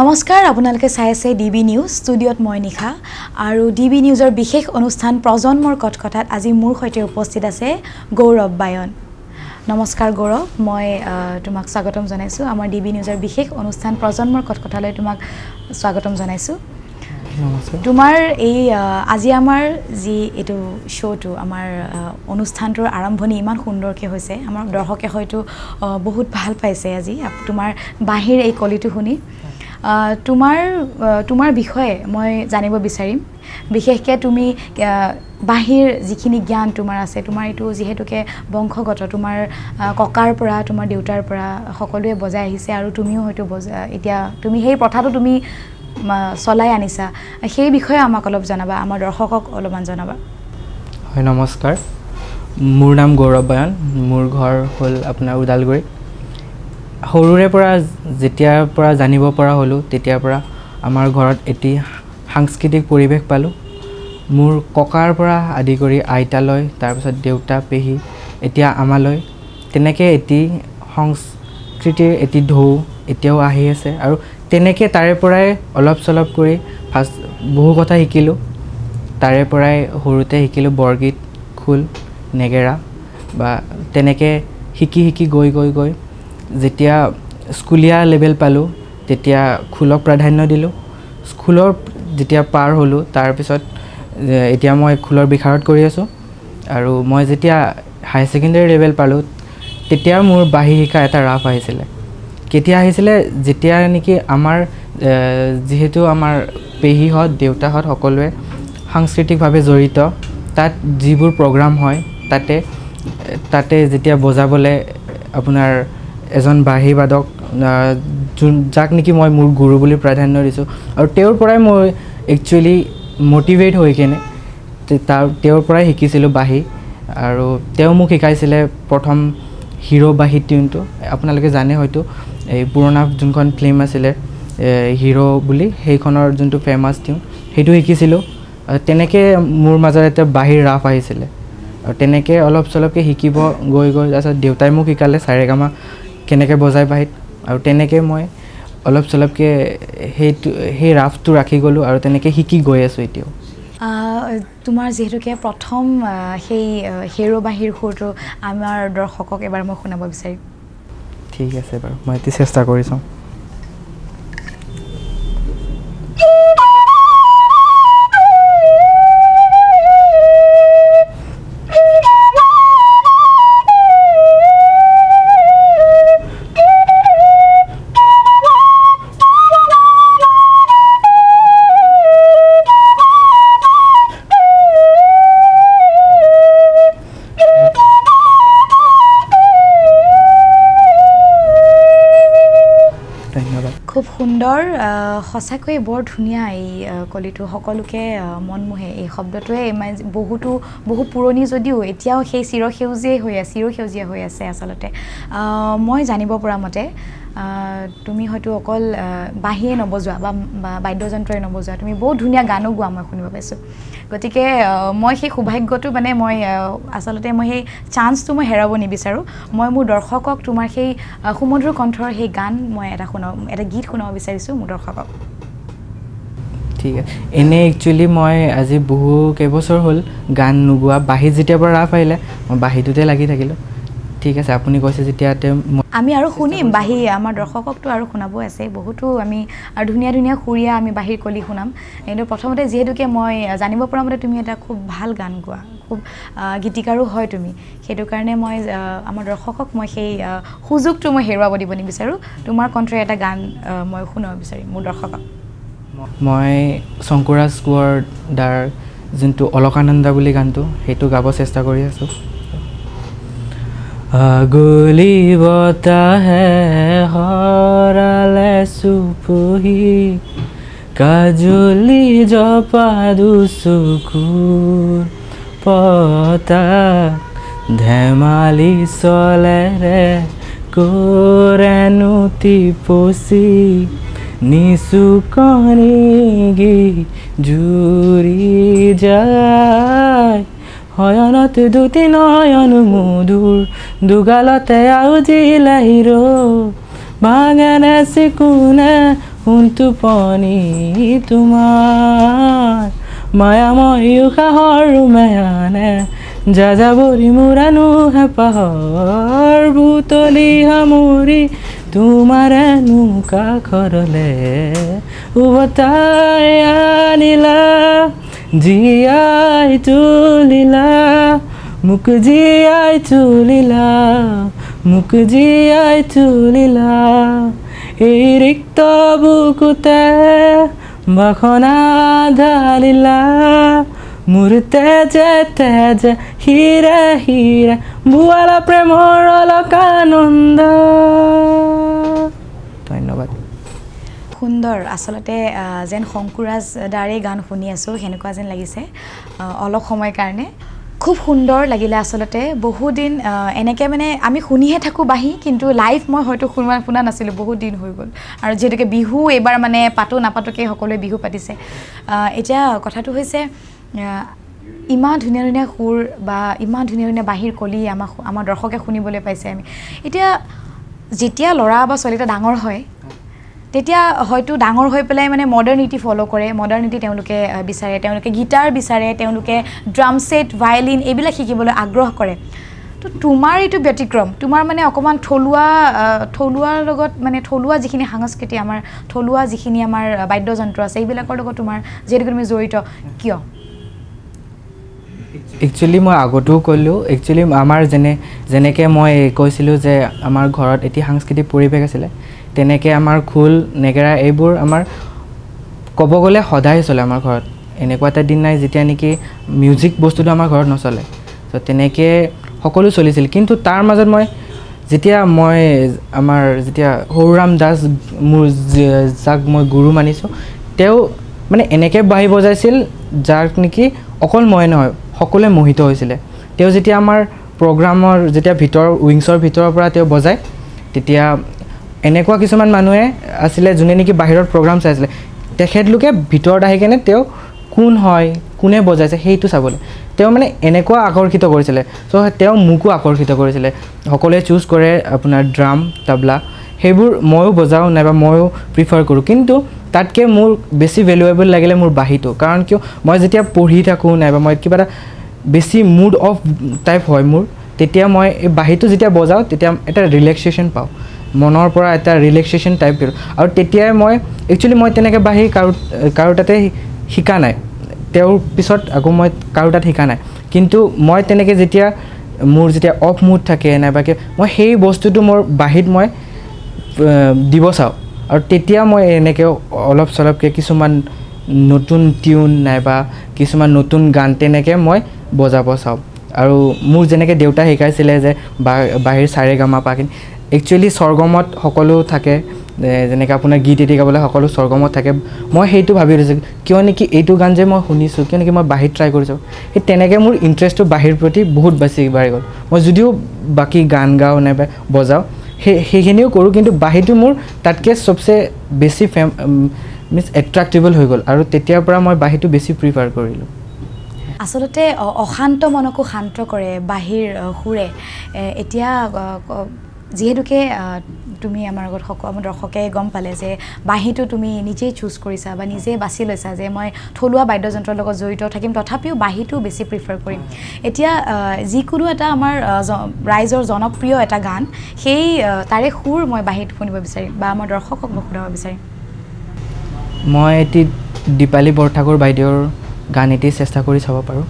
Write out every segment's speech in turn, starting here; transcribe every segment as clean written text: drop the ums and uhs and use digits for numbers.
নমস্কাৰ আপোনালোকে চাই আছে ডিবি নিউজ ষ্টুডিঅ'ত মই নিশা আৰু ডিবি নিউজৰ বিশেষ অনুষ্ঠান প্ৰজন্মৰ কটকটাত আজি মোৰ সৈতে উপস্থিত আছে গৌৰৱ বায়ন নমস্কাৰ গৌৰৱ মই তোমাক স্বাগতম জনাইছো আমাৰ ডিবি নিউজৰ বিশেষ অনুষ্ঠান প্ৰজন্মৰ কটকটালৈ তোমাক স্বাগতম জনাইছো নমস্কাৰ তোমাৰ এই আজি আমাৰ যি এটো শোটো আমাৰ অনুষ্ঠানটোৰ আৰম্ভণি ইমান সুন্দৰকৈ হৈছে আমাৰ দৰ্শকে হয়তো বহুত ভাল পাইছে আজি তোমাৰ বাহিৰ এই কলিটো শুনি তোমাৰ বিষয়ে মই জানিব বিচাৰিম বিশেষকৈ তুমি বাহিৰ যিখিনি জ্ঞান তোমাৰ আছে তোমাৰ এইটো যিহেতুকে বংশগত তোমাৰ ককাৰ পৰা তোমাৰ দেউতাৰ পৰা সকলোৱে বজাই আহিছে আৰু তুমিও হয়তো এতিয়া তুমি সেই প্ৰথাটো তুমি চলাই আনিছা সেই বিষয়ে আমাক অলপ জনাবা আমাৰ দৰ্শকক অলপমান জনাবা হয় নমস্কাৰ মোৰ নাম গৌৰৱ বায়ন মোৰ ঘৰ হ'ল আপোনাৰ উদালগুৰি সৰুৰে পৰা যেতিয়াৰ পৰা জানিব পৰা হ'লো তেতিয়াৰ পৰা আমাৰ ঘৰত এটি সাংস্কৃতিক পৰিৱেশ পালোঁ মোৰ ককাৰ পৰা আদি কৰি আইতালৈ তাৰপিছত দেউতা পেহী এতিয়া আমালৈ তেনেকৈ এটি সংস্কৃতিৰ এটি ঢৌ এতিয়াও আহি আছে আৰু তেনেকৈ তাৰে পৰাই অলপ চলপ কৰি ফাৰ্ষ্ট বহু কথা শিকিলোঁ তাৰে পৰাই সৰুতে শিকিলোঁ বৰগীত খোল নেগেৰা বা তেনেকৈ শিকি গৈ যেতিয়া স্কুলীয়া লেভেল পালোঁ তেতিয়া খোলক প্ৰাধান্য দিলোঁ স্কুলৰ যেতিয়া পাৰ হ'লোঁ তাৰপিছত এতিয়া মই খোলৰ বিশাৰদ কৰি আছোঁ আৰু মই যেতিয়া হাই ছেকেণ্ডেৰী লেভেল পালোঁ তেতিয়া মোৰ বাঁহী শিকা এটা ৰাপ আহিছিলে কেতিয়া আহিছিলে যেতিয়া নেকি আমাৰ যিহেতু আমাৰ পেহীহঁত দেউতাহঁত সকলোৱে সাংস্কৃতিকভাৱে জড়িত তাত যিবোৰ প্ৰগ্ৰাম হয় তাতে যেতিয়া বজাবলৈ আপোনাৰ এজন বাঁহী বাদক যাক নেকি মই মোৰ গুৰু বুলি প্ৰাধান্য দিছোঁ আৰু তেওঁৰ পৰাই মই একচুৱেলি মটিভেট হৈ কেনে তেওঁৰ পৰাই শিকিছিলোঁ বাঁহী আৰু তেওঁ মোক শিকাইছিলে প্ৰথম হিৰো বাঁহী টিউনটো আপোনালোকে জানে হয়তো এই পুৰণা যোনখন ফিল্ম আছিলে হিৰো বুলি সেইখনৰ যোনটো ফেমাছ টিউন সেইটো শিকিছিলোঁ তেনেকৈ মোৰ মাজত এটা বাঁহীৰ ৰাপ আহিছিলে আৰু তেনেকৈ অলপ চলপকৈ শিকিব গৈ তাৰপিছত দেউতাই মোক শিকালে সাৰেগামা কেনেকৈ বজাই বাঁহীত আৰু তেনেকৈ মই অলপ চলপকৈ সেই ৰাফটো ৰাখি গ'লোঁ আৰু তেনেকৈ শিকি গৈ আছোঁ এতিয়াও তোমাৰ যিহেতুকে প্ৰথম সেই হিৰো বাঁহীৰ সুৰটো আমাৰ দৰ্শকক এবাৰ মই শুনাব বিচাৰিম ঠিক আছে বাৰু মই এটি চেষ্টা কৰি চাওঁ খুব সুন্দৰ সঁচাকৈ বৰ ধুনীয়া এই কলিটো সকলোকে মনমোহে এই শব্দটোৱে বহু পুৰণি যদিও এতিয়াও সেই চিৰসেউজীয়া হৈ আছে আচলতে মই জানিব পৰা মতে তুমি হয়তো অকল বাঁহীয়ে নবজোৱা বা বাদ্যযন্ত্ৰই নবজোৱা তুমি বহুত ধুনীয়া গানো গোৱা মই শুনিব পাইছোঁ গতিকে মই সেই সৌভাগ্যটো মানে মই আচলতে মই সেই চান্সটো মই হেৰাব নিবিচাৰোঁ মই মোৰ দৰ্শকক তোমাৰ সেই সুমধুৰ কণ্ঠৰ সেই গান মই এটা গীত শুনাব বিচাৰিছোঁ মোৰ দৰ্শকক ঠিক আছে এনেই একচুৱেলি মই আজি বহু কেইবছৰ হ'ল গান নোগোৱা বাঁহীত যেতিয়াৰ পৰা ৰাপ আহিলে মই বাঁহীটোতে লাগি থাকিলোঁ ঠিক আছে আপুনি কৈছে যেতিয়া আমি আৰু শুনিম বাঁহী আমাৰ দৰ্শককতো আৰু শুনাব আছে বহুতো আমি আৰু ধুনীয়া সুৰীয়া আমি বাঁহীৰ কলি শুনাম কিন্তু প্ৰথমতে যিহেতুকে মই জানিব পৰা মতে তুমি এটা খুব ভাল গান গোৱা খুব গীতিকাৰো হয় তুমি সেইটো কাৰণে মই আমাৰ দৰ্শকক মই সেই সুযোগটো মই হেৰুৱাব দিব নিবিচাৰোঁ তোমাৰ কণ্ঠৰে এটা গান মই শুনাব বিচাৰিম মোৰ দৰ্শকক মই শংকুৰাজ কোঁৱৰ দাৰ যোনটো অলকানন্দা বুলি গানটো সেইটো গাব চেষ্টা কৰি আছোঁ আগলি বতাহে হৰালে চুপুহি কাজলি জপা দুচকুৰ পতা ধেমালি চলেৰে কৰেনো টিপচি নিচুকনি জুৰি যায় হয়নত দুটি নয়ন মধুৰ দুগালতে আউজিলে হিৰো ভাঙেনে চিকুনে সোণটো পনি তোমাৰ মায়াময় উশাহৰ মায়ানে যাযাবৰী মোৰানো হেঁপাহৰ বুটলি সামৰি তোমাৰেনো কাষৰলে উভতাই আনিলা জীয়াই তুলিলা মোক জীয়াই তুলিলা মোক জীয়াই তুলিলা এই ৰিক্ত বুকুতে বাসনা ঢালিলা মোৰ তেজে তেজে হিৰে হিৰে বোৱালা প্ৰেমৰ অলকানন্দ ধন্যবাদ সুন্দৰ আচলতে যেন শংকুৰাজ দাৰে গান শুনি আছোঁ সেনেকুৱা যেন লাগিছে অলপ সময়ৰ কাৰণে খুব সুন্দৰ লাগিলে আচলতে বহুদিন এনেকৈ মানে আমি শুনিহে থাকোঁ বাঁহী কিন্তু লাইভ মই হয়তো শুনা নাছিলোঁ বহুত দিন হৈ গ'ল আৰু যিহেতুকে বিহু এইবাৰ মানে পাতো নাপাতোকৈ সকলোৱে বিহু পাতিছে এতিয়া কথাটো হৈছে ইমান ধুনীয়া ধুনীয়া সুৰ বা ইমান ধুনীয়া ধুনীয়া বাঁহীৰ কলি আমাৰ দৰ্শকে শুনিবলৈ পাইছে আমি এতিয়া যেতিয়া ল'ৰা বা ছোৱালী এটা ডাঙৰ হয় তেতিয়া হয়তো ডাঙৰ হৈ পেলাই মানে মডাৰ্নিটি ফ'ল' কৰে মডাৰ্নিটি তেওঁলোকে বিচাৰে তেওঁলোকে গীটাৰ বিচাৰে তেওঁলোকে ড্ৰাম ছেট ভায়লিন এইবিলাক শিকিবলৈ আগ্ৰহ কৰে তো তোমাৰ এইটো ব্যতিক্ৰম তোমাৰ মানে অকণমান থলুৱাৰ লগত মানে থলুৱা যিখিনি সাংস্কৃতি আমাৰ থলুৱা যিখিনি আমাৰ বাদ্যযন্ত্ৰ আছে এইবিলাকৰ লগত তোমাৰ যিহেতু তুমি জড়িত কিয় একচুৱেলি মই আগতেও ক'লোঁ একচুৱেলি আমাৰ যেনেকৈ মই কৈছিলোঁ যে আমাৰ ঘৰত এটি সাংস্কৃতিক পৰিৱেশ আছিলে তেনেকৈ আমাৰ খোল নেগেৰা এইবোৰ আমাৰ ক'ব গ'লে সদায় চলে আমাৰ ঘৰত এনেকুৱা এটা দিন নাই যেতিয়া নেকি মিউজিক বস্তুটো আমাৰ ঘৰত নচলে ত' তেনেকৈ সকলো চলিছিল কিন্তু তাৰ মাজত যেতিয়া সৰুৰাম দাস মোৰ যাক মই গুৰু মানিছোঁ তেওঁ মানে এনেকৈ বাঁহী বজাইছিল যাক নেকি অকল মই নহয় সকলোৱে মোহিত হৈছিলে তেওঁ যেতিয়া আমাৰ প্ৰগ্ৰামৰ যেতিয়া উইংছৰ ভিতৰৰ পৰা তেওঁ বজায় তেতিয়া এনেকুৱা কিছুমান মানুহে আছিলে যোনে নেকি বাহিৰত প্ৰগ্ৰাম চাইছিলে তেখেতলোকে ভিতৰত আহি কেনে তেওঁ কোন হয় কোনে বজাইছে সেইটো চাবলৈ তেওঁ মানে এনেকুৱা আকৰ্ষিত কৰিছিলে চ' তেওঁ মোকো আকৰ্ষিত কৰিছিলে সকলোৱে চুজ কৰে আপোনাৰ ড্ৰাম তবলা সেইবোৰ ময়ো বজাওঁ নাইবা ময়ো প্ৰিফাৰ কৰোঁ কিন্তু তাতকৈ মোৰ বেছি ভেলুৱেবল লাগিলে মোৰ বাঁহীটো কাৰণ কিয় মই যেতিয়া পঢ়ি থাকোঁ নাইবা মই কিবা এটা বেছি মুড অফ টাইপ হয় মোৰ তেতিয়া মই এই বাঁহীটো যেতিয়া বজাওঁ তেতিয়া এটা ৰিলেক্সেশ্যন পাওঁ মনৰ পৰা এটা ৰিলেক্সেশ্যন টাইপ কৰোঁ আৰু তেতিয়াই একচুৱেলি মই তেনেকৈ বাঁহী কাৰো তাতে শিকা নাই তেওঁৰ পিছত আকৌ মই কাৰো তাত শিকা নাই কিন্তু মই তেনেকৈ যেতিয়া অফ মুড থাকে নাইবাকে মই সেই বস্তুটো মোৰ বাঁহীত মই দিব চাওঁ আৰু তেতিয়া মই এনেকৈ অলপ চলপকৈ কিছুমান নতুন টিউন নাইবা কিছুমান নতুন গান তেনেকৈ মই বজাব চাওঁ আৰু মোৰ যেনেকৈ দেউতাই শিকাইছিলে যে বাঁহীৰ চাৰে গামা পাখিনি একচুৱেলি স্বৰ্গমত সকলো থাকে যেনেকৈ আপোনাৰ গীত এটি গাবলৈ সকলো স্বৰ্গমত থাকে মই সেইটো ভাবি লৈছোঁ কিয় নেকি এইটো গান যে মই শুনিছোঁ কিয় নেকি মই বাঁহীত ট্ৰাই কৰিছোঁ সেই তেনেকৈ মোৰ ইণ্টাৰেষ্টটো বাঁহীৰ প্ৰতি বহুত বেছি বাঢ়ি গ'ল মই যদিও বাকী গান গাওঁ নাইবা বজাওঁ সেইখিনিও কৰোঁ কিন্তু বাঁহীটো মোৰ তাতকৈ চবচে বেছি এট্ৰাক্টিবল হৈ গ'ল আৰু তেতিয়াৰ পৰা মই বাঁহীটো বেছি প্ৰিফাৰ কৰিলোঁ আচলতে অশান্ত মনকো শান্ত কৰে বাঁহীৰ সুৰে এতিয়া যিহেতুকে তুমি আমাৰ আগত আমাৰ দৰ্শকে গম পালে যে বাঁহীটো তুমি নিজেই চুজ কৰিছা বা নিজেই বাছি লৈছা যে মই থলুৱা বাদ্যযন্ত্ৰৰ লগত জড়িত থাকিম তথাপিও বাঁহীটো বেছি প্ৰিফাৰ কৰিম এতিয়া যিকোনো এটা আমাৰ ৰাইজৰ জনপ্ৰিয় এটা গান সেই তাৰে সুৰ মই বাঁহীত শুনিব বিচাৰিম বা আমাৰ দৰ্শকক মই শুনাব বিচাৰিম মই এটি দীপালী বৰঠাকুৰ বাইদেউৰ গান এটি চেষ্টা কৰি চাব পাৰোঁ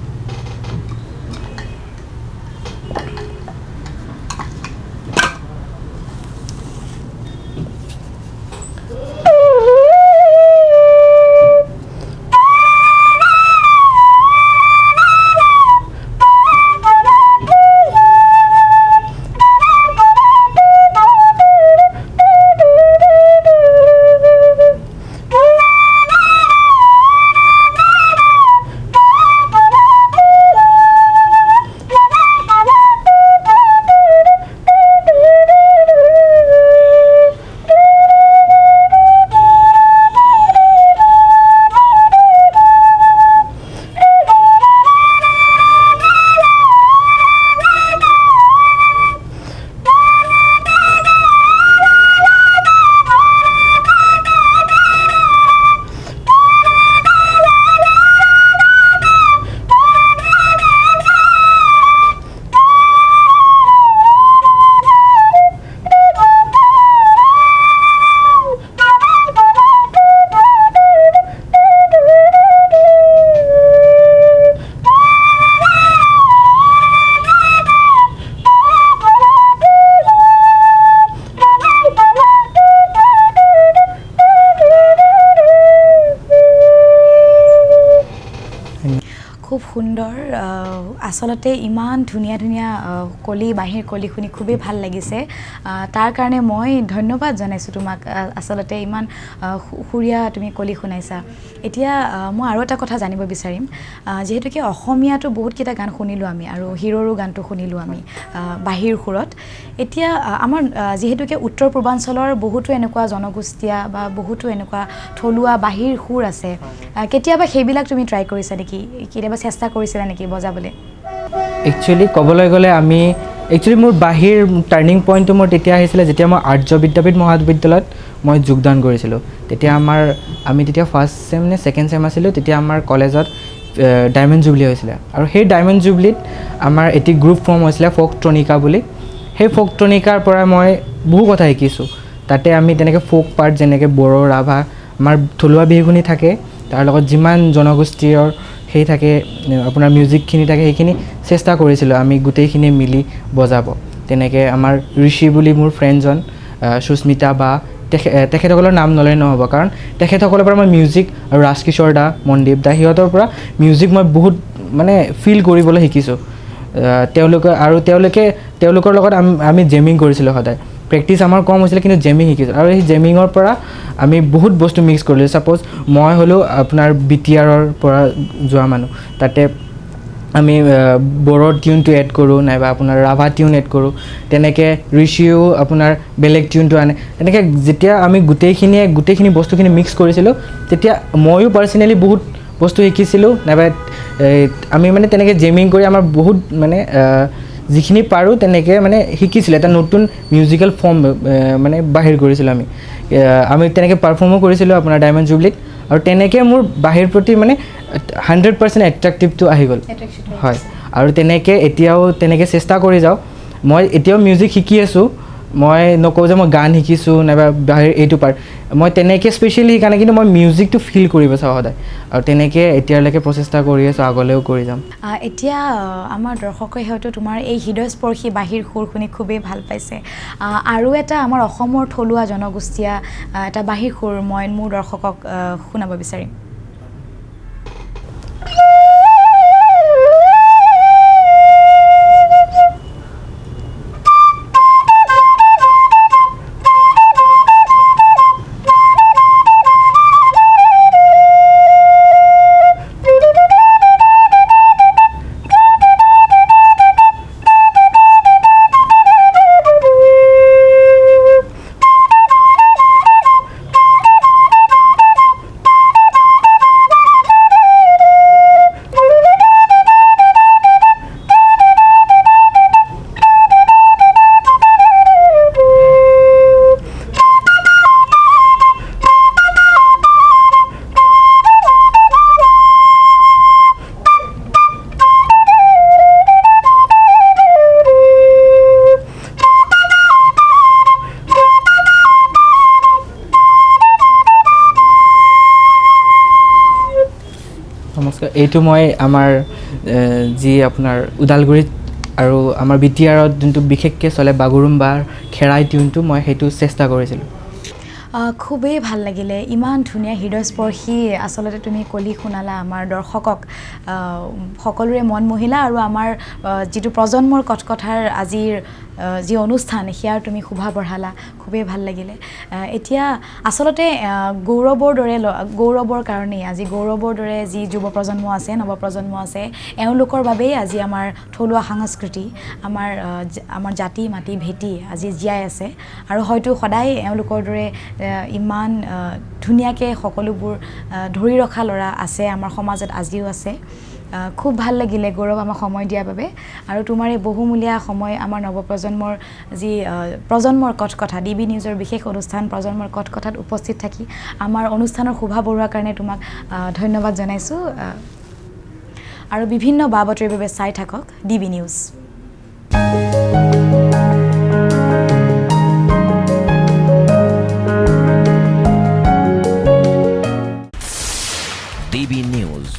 খুব সুন্দৰ আচলতে ইমান ধুনীয়া ধুনীয়া কলি বাঁহীৰ কলি শুনি খুবেই ভাল লাগিছে তাৰ কাৰণে মই ধন্যবাদ জনাইছোঁ তোমাক আচলতে ইমান সুৰীয়া তুমি কলি শুনাইছা এতিয়া মই আৰু এটা কথা জানিব বিচাৰিম যেহেতুকে অসমীয়াটো বহুতকেইটা গান শুনিলোঁ আমি আৰু হিৰৰো গানটো শুনিলোঁ আমি বাঁহীৰ সুৰত এতিয়া আমাৰ যেহেতুকে উত্তৰ পূৰ্বাঞ্চলৰ বহুতো এনেকুৱা জনগোষ্ঠীয়া বা বহুতো এনেকুৱা থলুৱা বাঁহীৰ সুৰ আছে কেতিয়াবা সেইবিলাক তুমি ট্ৰাই কৰিছা নেকি কেতিয়াবা চেষ্টা কৰিছিলা নেকি বজাবলৈ একচুৱেলি ক'বলৈ গ'লে মোৰ বাঁহীৰ টাৰ্ণিং পইণ্টটো মোৰ তেতিয়া আহিছিলে যেতিয়া মই আৰ্য বিদ্যাপীঠ মহাবিদ্যালয়ত মই যোগদান কৰিছিলোঁ তেতিয়া আমি তেতিয়া ফাৰ্ষ্ট ছেম নে ছেকেণ্ড ছেম আছিলোঁ তেতিয়া আমাৰ কলেজত ডায়মণ্ড জুবলি হৈছিলে আৰু সেই ডায়মণ্ড জুবলিত আমাৰ এটি গ্ৰুপ ফৰ্ম হৈছিলে ফ'ক ট্ৰনিকা বুলি সেই ফ'ক ট্ৰনিকাৰ পৰা মই বহু কথা শিকিছোঁ তাতে আমি তেনেকৈ ফ'ক পাৰ্ট যেনেকৈ বড়ো ৰাভা আমাৰ থলুৱা বিহুখিনি থাকে তাৰ লগত যিমান জনগোষ্ঠীৰ সেই থাকে আপোনাৰ মিউজিকখিনি থাকে সেইখিনি চেষ্টা কৰিছিলোঁ আমি গোটেইখিনি মিলি বজাব তেনেকৈ আমাৰ ঋষি বুলি মোৰ ফ্ৰেণ্ডজন সুস্মিতা বা তেখেতসকলৰ নাম নলৈ নহ'ব কাৰণ তেখেতসকলৰ পৰা মই মিউজিক আৰু ৰাজকিশোৰ দা মনদীপ দা সিহঁতৰ পৰা মিউজিক মই বহুত মানে ফিল কৰিবলৈ শিকিছোঁ তেওঁলোকৰ লগত আমি জেমিং কৰিছিলোঁ সদায় প্ৰেক্টিচ আমাৰ কম হৈছিলে কিন্তু জেমিং শিকিছোঁ আৰু সেই জেমিঙৰ পৰা আমি বহুত বস্তু মিক্স কৰিলোঁ ছাপ'জ মই হ'লেও আপোনাৰ BTRৰ পৰা যোৱা মানুহ তাতে আমি বড়োৰ টিউনটো এড কৰোঁ নাইবা আপোনাৰ ৰাভা টিউন এড কৰোঁ তেনেকৈ ঋষিও আপোনাৰ বেলেগ টিউনটো আনে তেনেকৈ যেতিয়া আমি গোটেইখিনি বস্তুখিনি মিক্স কৰিছিলোঁ তেতিয়া ময়ো পাৰ্চনেলি বহুত বস্তু শিকিছিলোঁ নাইবা আমি মানে তেনেকৈ জেমিং কৰি আমাৰ বহুত মানে যিখিনি পাৰোঁ তেনেকৈ মানে শিকিছিলোঁ এটা নতুন মিউজিকেল ফৰ্ম মানে বাহিৰ কৰিছিলোঁ আমি তেনেকৈ পাৰফৰ্মো কৰিছিলোঁ আপোনাৰ ডায়মণ্ড জুবলিত আৰু তেনেকৈ মোৰ বাহিৰ প্ৰতি মানে 100% এট্ৰেক্টিভটো আহি গ'ল হয় আৰু তেনেকৈ এতিয়াও তেনেকৈ চেষ্টা কৰি যাওঁ মই এতিয়াও মিউজিক শিকি আছোঁ মই নকওঁ যে মই গান শিকিছোঁ নাইবা বাহিৰ এইটো পাৰ্ট মই তেনেকৈ স্পেচিয়েলি শিকা নাই কিন্তু মই মিউজিকটো ফিল কৰিব চাওঁ সদায় আৰু তেনেকৈ এতিয়ালৈকে প্ৰচেষ্টা কৰি আছোঁ আগলৈও কৰি যাম এতিয়া আমাৰ দৰ্শকে হয়তো তোমাৰ এই হৃদয়স্পৰ্শী বাঁহীৰ সুৰ শুনি খুবেই ভাল পাইছে আৰু এটা আমাৰ অসমৰ থলুৱা জনগোষ্ঠীয়া এটা বাঁহীৰ সুৰ মই মোৰ দৰ্শকক শুনাব বিচাৰিম নমস্কাৰ এইটো মই আমাৰ যি আপোনাৰ ওদালগুৰিত আৰু আমাৰ BTRত যোনটো বিশেষকৈ চলে বাগুৰুম্বাৰ খেৰাই টিউনটো মই সেইটো চেষ্টা কৰিছিলোঁ খুবেই ভাল লাগিলে ইমান ধুনীয়া হৃদয়স্পৰ্শী আচলতে তুমি কলি শুনালা আমাৰ দৰ্শকক সকলোৰে মন মোহিলা আৰু আমাৰ যিটো প্ৰজন্মৰ কটকথাৰ আজিৰ যি অনুষ্ঠান সেয়াৰ তুমি শোভা বঢ়ালা খুবেই ভাল লাগিলে এতিয়া আচলতে গৌৰৱৰ কাৰণেই আজি গৌৰৱৰ দৰে যি যুৱ প্ৰজন্ম আছে নৱপ্ৰজন্ম আছে এওঁলোকৰ বাবেই আজি আমাৰ থলুৱা সংস্কৃতি আমাৰ জাতি মাটি ভেটি আজি জীয়াই আছে আৰু হয়তো সদায় এওঁলোকৰ দৰে ইমান ধুনীয়াকৈ সকলোবোৰ ধৰি ৰখা ল'ৰা আছে আমাৰ সমাজত আজিও আছে খুব ভাল লাগিলে গৌৰৱ আমাক সময় দিয়াৰ বাবে আৰু তোমাৰ এই বহুমূলীয়া সময় আমাৰ নৱপ্ৰজন্মৰ যি প্ৰজন্মৰ কটকথা DB নিউজৰ বিশেষ অনুষ্ঠান প্ৰজন্মৰ কটকথাত উপস্থিত থাকি আমাৰ অনুষ্ঠানৰ শোভা বঢ়োৱাৰ কাৰণে তোমাক ধন্যবাদ জনাইছোঁ আৰু বিভিন্ন বা বাতৰিৰ বাবে চাই থাকক DB নিউজ DB News.